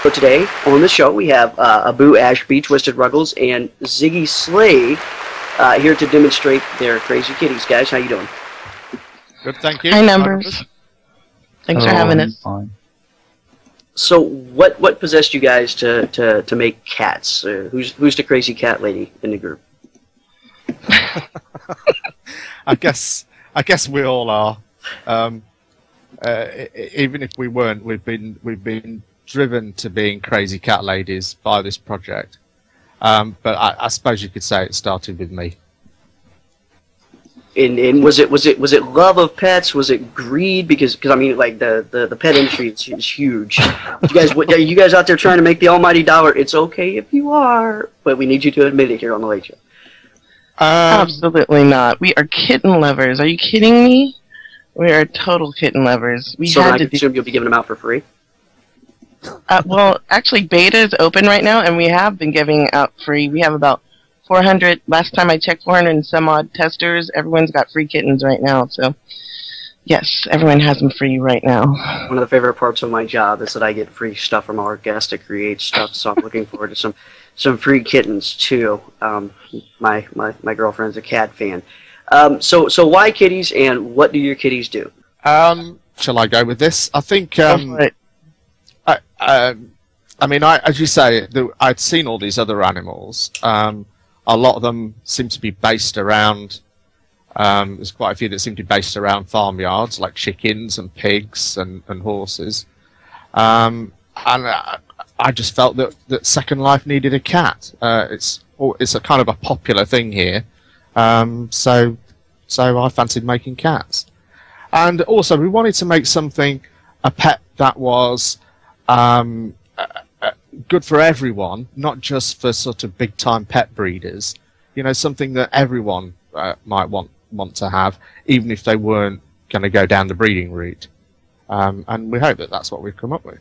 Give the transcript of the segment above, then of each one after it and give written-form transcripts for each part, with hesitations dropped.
So today on the show we have Abu, Ashby, Twisted Ruggles, and Ziggy Slay here to demonstrate their crazy kitties. Guys, how you doing? Good, thank you. Hi, Numbers. Thanks for having us. Fine. So what possessed you guys to make cats? Who's the crazy cat lady in the group? I guess we all are. Even if we weren't, we've been driven to being crazy cat ladies by this project. But I suppose you could say it started with me. And was it love of pets? Was it greed? Because I mean, like the pet industry is huge. Are you guys out there trying to make the almighty dollar? It's okay if you are, but we need you to admit it here on the Late Show. Absolutely not. We are kitten lovers. Are you kidding me? We are total kitten lovers. So I assume you'll be giving them out for free? Well, actually, beta is open right now, and we have been giving out free. We have about 400. Last time I checked, 400 and some odd testers. Everyone's got free kittens right now. So, yes, everyone has them free right now. One of the favorite parts of my job is that I get free stuff from our guests to create stuff. So I'm looking forward to some free kittens too. My girlfriend's a cat fan. So why kitties, and what do your kitties do? Shall I go with this? I think. I mean, as you say, I'd seen all these other animals. A lot of them seem to be based around. There's quite a few that seem to be based around farmyards, like chickens and pigs and horses. And I just felt that Second Life needed a cat. It's a kind of a popular thing here. So I fancied making cats. And also, we wanted to make a pet that was good for everyone, not just for sort of big-time pet breeders. You know, something that everyone might want to have, even if they weren't going to go down the breeding route. And we hope that that's what we've come up with.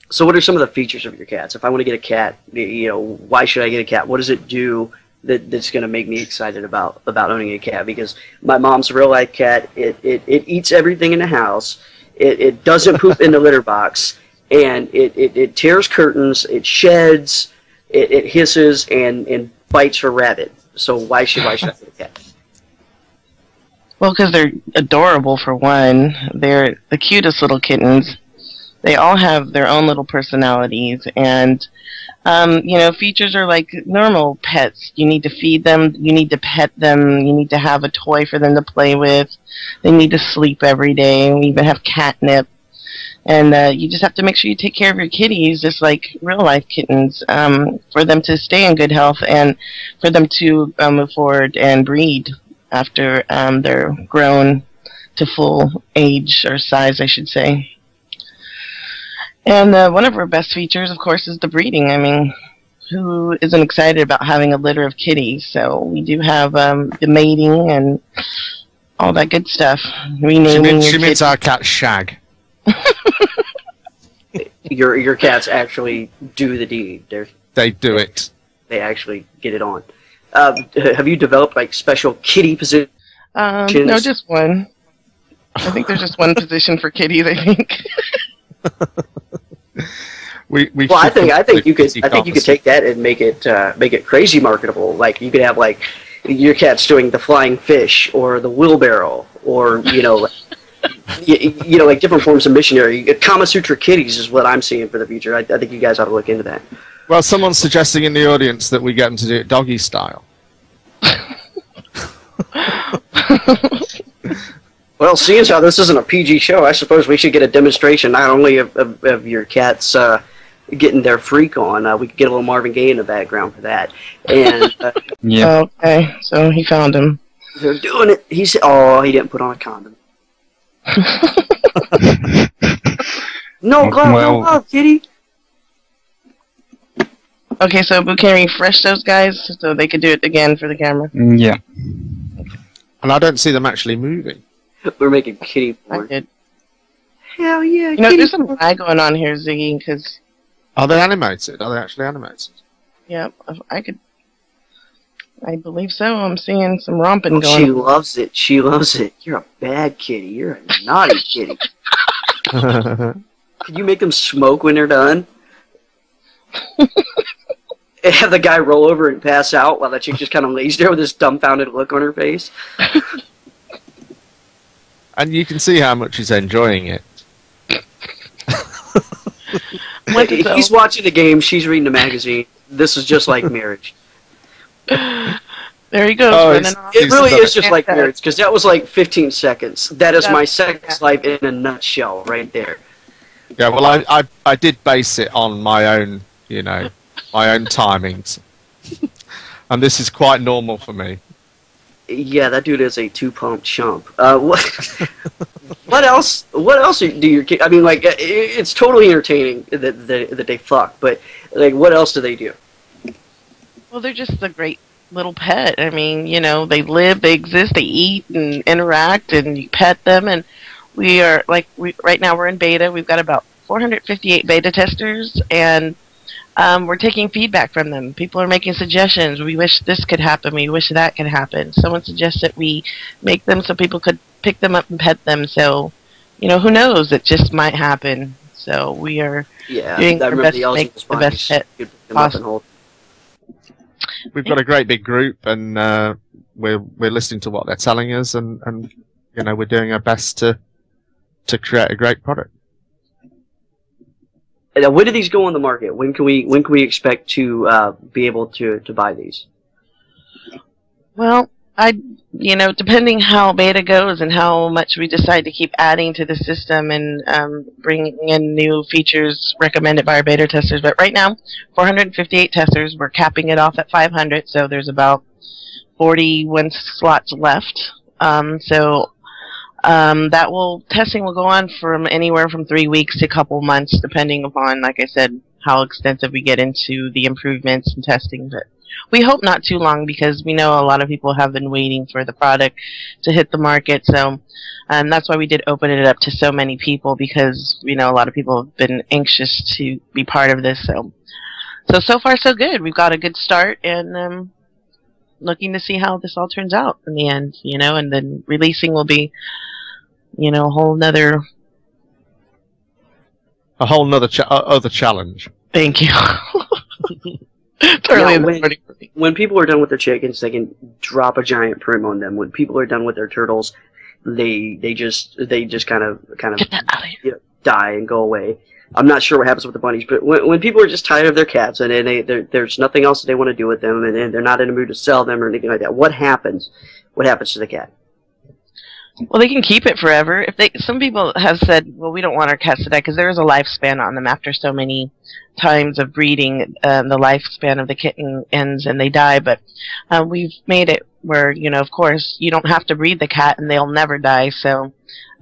So what are some of the features of your cats? If I want to get a cat, you know, why should I get a cat? What does it do that's going to make me excited about owning a cat? Because my mom's a real-life cat. It eats everything in the house. It doesn't poop in the litter box, and it tears curtains, it sheds, it hisses, and bites her rabbit. So why should I get a cat? Well, because they're adorable, for one. They're the cutest little kittens. They all have their own little personalities, and you know, features are like normal pets. You need to feed them, you need to pet them, you need to have a toy for them to play with. They need to sleep every day. We even have catnip. And you just have to make sure you take care of your kitties, just like real-life kittens, for them to stay in good health and for them to move forward and breed after they're grown to full age, or size, I should say. And one of our best features, of course, is the breeding. I mean, who isn't excited about having a litter of kitties? So we do have the mating and all that good stuff. She means our cat Shag. Your cats actually do the deed. They do it. They actually get it on. Have you developed like special kitty positions? No, just one. I think there's just one position for kitties, I think. I think you could take that and make it crazy marketable. Like you could have like your cat's doing the flying fish or the wheelbarrow, or you know, like different forms of missionary. Kama Sutra kitties is what I'm seeing for the future. I think you guys ought to look into that. Well, someone's suggesting in the audience that we get them to do it doggy style. Well, seeing as how this isn't a PG show, I suppose we should get a demonstration not only of your cats getting their freak on. We could get a little Marvin Gaye in the background for that. And yeah. Okay, so he found him. They're doing it. He said, "Oh, he didn't put on a condom." No glove, kitty. Okay, so Boo, can you refresh those guys so they could do it again for the camera? Yeah. And I don't see them actually moving. We're making kitty porn. Hell yeah! You know, there's some lag going on here, Ziggy, because... Are they animated? Are they actually animated? Yeah, I believe so. I'm seeing some romping going on. She loves it. She loves it. You're a bad kitty. You're a naughty kitty. Could you make them smoke when they're done? And have the guy roll over and pass out while that chick just kind of lays there with this dumbfounded look on her face? And you can see how much he's enjoying it. He's watching the game, she's reading the magazine. This is just like marriage. There he goes. Oh, it really is just like marriage, because that was like 15 seconds. That is my sex life in a nutshell right there. Yeah, well, I did base it on my own, you know, my own timings. And this is quite normal for me. Yeah, that dude is a two-pump chump. What else? What else do your kids? I mean, like, it's totally entertaining that they fuck, but like, what else do they do? Well, they're just a great little pet. I mean, you know, they live, they exist, they eat and interact, and you pet them. And we are like, right now we're in beta. We've got about 458 beta testers, and we're taking feedback from them. People are making suggestions. We wish this could happen. We wish that could happen. Someone suggested we make them so people could pick them up and pet them. So, you know, who knows? It just might happen. So we are doing our best to make the best pet possible. We've got a great big group, and we're listening to what they're telling us, and you know, we're doing our best to create a great product. Now, when do these go on the market? When can we expect to be able to buy these? Well, you know, depending how beta goes and how much we decide to keep adding to the system and bringing in new features recommended by our beta testers. But right now, 458 testers. We're capping it off at 500, so there's about 41 slots left. Testing will go on from anywhere from 3 weeks to a couple months, depending upon, like I said, how extensive we get into the improvements and testing. But we hope not too long, because we know a lot of people have been waiting for the product to hit the market. So that's why we did open it up to so many people, because we know a lot of people have been anxious to be part of this. So far so good. We've got a good start, and looking to see how this all turns out in the end, you know, and then releasing will be, you know, a whole nother other challenge. Thank you. When people are done with their chickens, they can drop a giant prim on them. When people are done with their turtles, they just kind of die and go away. I'm not sure what happens with the bunnies, but when people are just tired of their cats and there's nothing else that they want to do with them, and they're not in a mood to sell them or anything like that, what happens? What happens to the cat? Well, they can keep it forever. Some people have said, well, we don't want our cats to die, because there is a lifespan on them. After so many times of breeding, the lifespan of the kitten ends and they die. But we've made it where, you know, of course, you don't have to breed the cat and they'll never die. So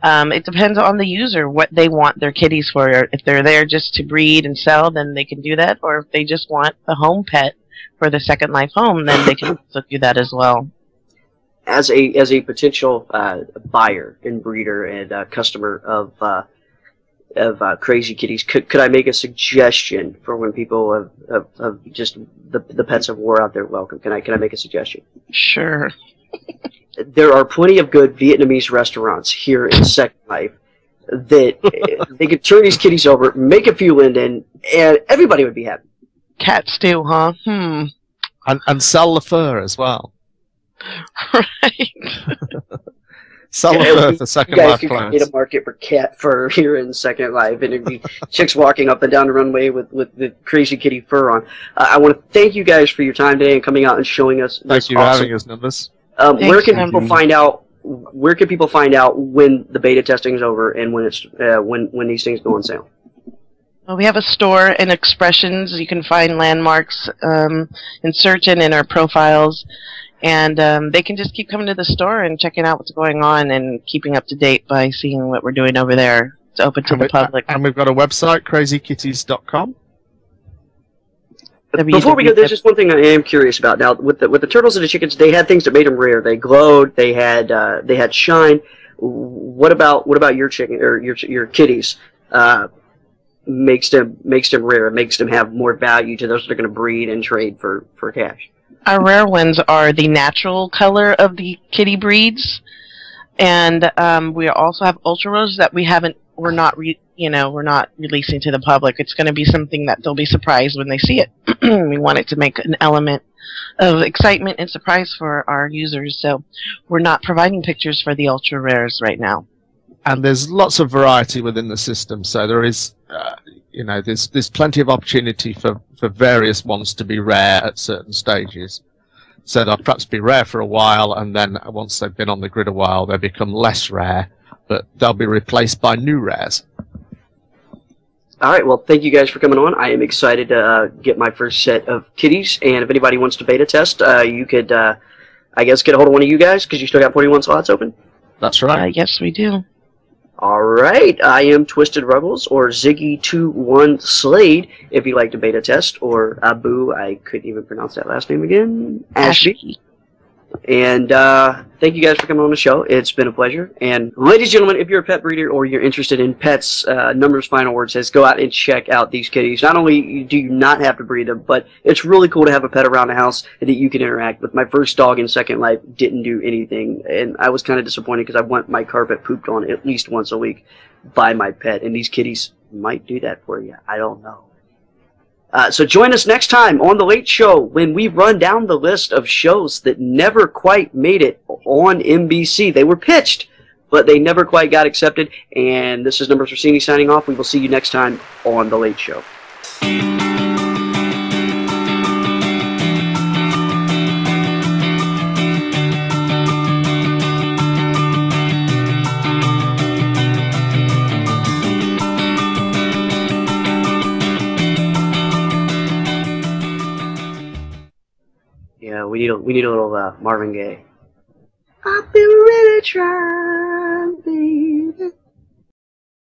it depends on the user what they want their kitties for. If they're there just to breed and sell, then they can do that. Or if they just want a home pet for the Second Life home, then they can also do that as well. As a potential buyer and breeder and customer of Crazy Kitties, could I make a suggestion for when people of just the pets of war out there welcome? Can I make a suggestion? Sure. There are plenty of good Vietnamese restaurants here in Second Life that they could turn these kitties over, make a few Linden, and everybody would be happy. Cat stew, huh? And sell the fur as well. Right. Sell the fur for Second Life clients. You guys could create a market for cat fur here in Second Life, and it'd be chicks walking up and down the runway with the Crazy Kitty fur on. I want to thank you guys for your time today and coming out and showing us. Thank you for having us, Numbers. Where can people find out? Where can people find out when the beta testing is over and when it's when these things go on sale? Well, we have a store in Expressions. You can find landmarks and search in our profiles. And they can just keep coming to the store and checking out what's going on and keeping up to date by seeing what we're doing over there. It's open to the public. And we've got a website, crazykitties.com. Before we go, there's just one thing I am curious about. Now, with the turtles and the chickens, they had things that made them rare. They glowed. They had shine. What about your chicken or your kitties? Makes them rare. It makes them have more value to those that are going to breed and trade for cash. Our rare ones are the natural color of the kitty breeds, and we also have Ultra Rose that we're not we're not releasing to the public. It's going to be something that they'll be surprised when they see it. We want it to make an element of excitement and surprise for our users, so we're not providing pictures for the ultra rares right now. And there's lots of variety within the system, so there is, there's plenty of opportunity for various ones to be rare at certain stages. So they'll perhaps be rare for a while, and then once they've been on the grid a while, they become less rare, but they'll be replaced by new rares. All right, well, thank you guys for coming on. I am excited to get my first set of kitties, and if anybody wants to beta test, you could, I guess, get a hold of one of you guys, because you still got 41 slots open. That's right. Yes, we do. All right, I am Twisted Ruggles, or Ziggy21 Slade, if you'd like to beta test, or Abu, I couldn't even pronounce that last name again, Ashby. And thank you guys for coming on the show. It's been a pleasure. And ladies and gentlemen, if you're a pet breeder or you're interested in pets, Numbers' final word says go out and check out these kitties. Not only do you not have to breed them, but it's really cool to have a pet around the house that you can interact with. My first dog in Second Life didn't do anything, and I was kind of disappointed because I want my carpet pooped on at least once a week by my pet, and these kitties might do that for you. I don't know. So join us next time on The Late Show when we run down the list of shows that never quite made it on NBC. They were pitched, but they never quite got accepted. And this is Numbers Rossini signing off. We will see you next time on The Late Show. Yeah, we need a little Marvin Gaye. I've been really trying, baby.